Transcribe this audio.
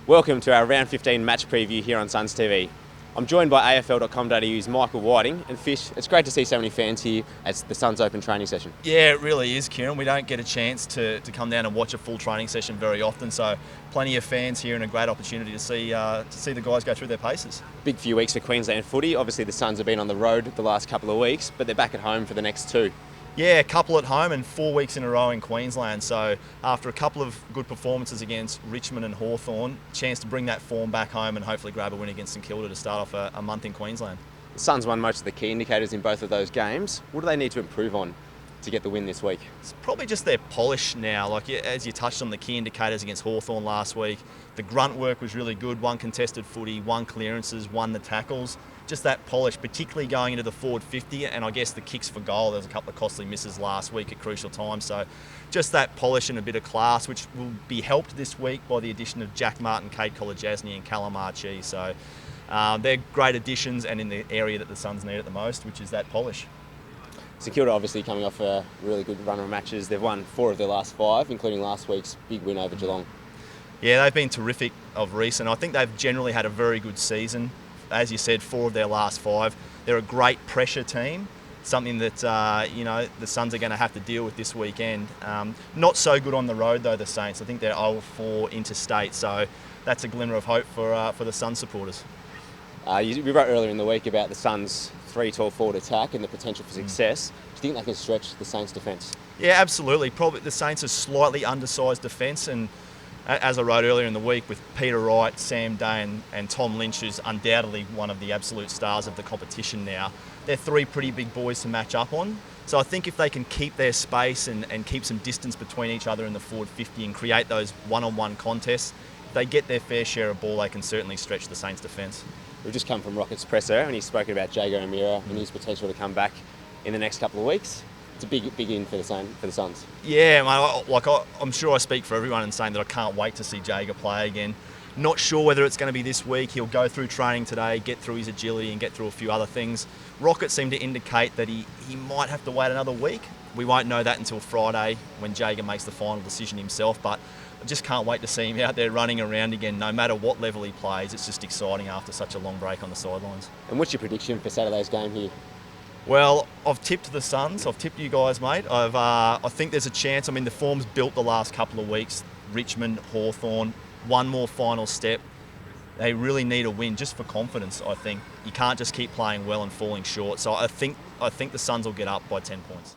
Welcome to our Round 15 match preview here on SUNS TV. I'm joined by AFL.com.au's Michael Whiting, and Fish, it's great to see so many fans here at the SUNS Open training session. Yeah, it really is, Kieran. We don't get a chance to come down and watch a full training session very often, so plenty of fans here and a great opportunity to see the guys go through their paces. Big few weeks for Queensland footy. Obviously the Suns have been on the road the last couple of weeks, but they're back at home for the next two. Yeah, a couple at home and 4 weeks in a row in Queensland. So after a couple of good performances against Richmond and Hawthorn, chance to bring that form back home and hopefully grab a win against St Kilda to start off a month in Queensland. The Suns won most of the key indicators in both of those games. What do they need to improve on to get the win this week? It's probably just their polish now. Like, as you touched on the key indicators against Hawthorn last week, the grunt work was really good. 1 contested footy, 1 clearances, 1 the tackles. Just that polish, particularly going into the forward 50, and I guess the kicks for goal. There was a couple of costly misses last week at crucial times. So just that polish and a bit of class, which will be helped this week by the addition of Jack Martin, Kate Kolodjasny and Callum Archie. So they're great additions and in the area that the Suns need at the most, which is that polish. St Kilda obviously coming off a really good run of matches. They've won 4 of their last 5, including last week's big win over Geelong. Yeah, they've been terrific of recent. I think they've generally had a very good season. As you said, 4 of their last 5. They're a great pressure team, something that the Suns are going to have to deal with this weekend. Not so good on the road though, the Saints. I think they're 0-4 interstate, so that's a glimmer of hope for the Suns supporters. We wrote earlier in the week about the Suns' 3-12 forward attack and the potential for success. Do you think they can stretch the Saints' defence? Yeah, absolutely. Probably the Saints are slightly undersized defence, and as I wrote earlier in the week, with Peter Wright, Sam Day and Tom Lynch, who's undoubtedly one of the absolute stars of the competition now, they're 3 pretty big boys to match up on. So I think if they can keep their space and keep some distance between each other in the forward 50 and create those one-on-one contests, if they get their fair share of ball, they can certainly stretch the Saints' defence. We've just come from Rocket's presser and he's spoken about Jago O'Meara and his potential to come back in the next couple of weeks. It's a big in for the Suns. Yeah, I'm sure I speak for everyone in saying that I can't wait to see Jago play again. Not sure whether it's going to be this week. He'll go through training today, get through his agility and get through a few other things. Rocket seemed to indicate that he might have to wait another week. We won't know that until Friday when Jago makes the final decision himself, but I just can't wait to see him out there running around again. No matter what level he plays, it's just exciting after such a long break on the sidelines. And what's your prediction for Saturday's game here? Well, I've tipped the Suns. I've tipped you guys, mate. I think there's a chance. I mean, the form's built the last couple of weeks. Richmond, Hawthorn, one more final step. They really need a win just for confidence, I think. You can't just keep playing well and falling short. So I think the Suns will get up by 10 points.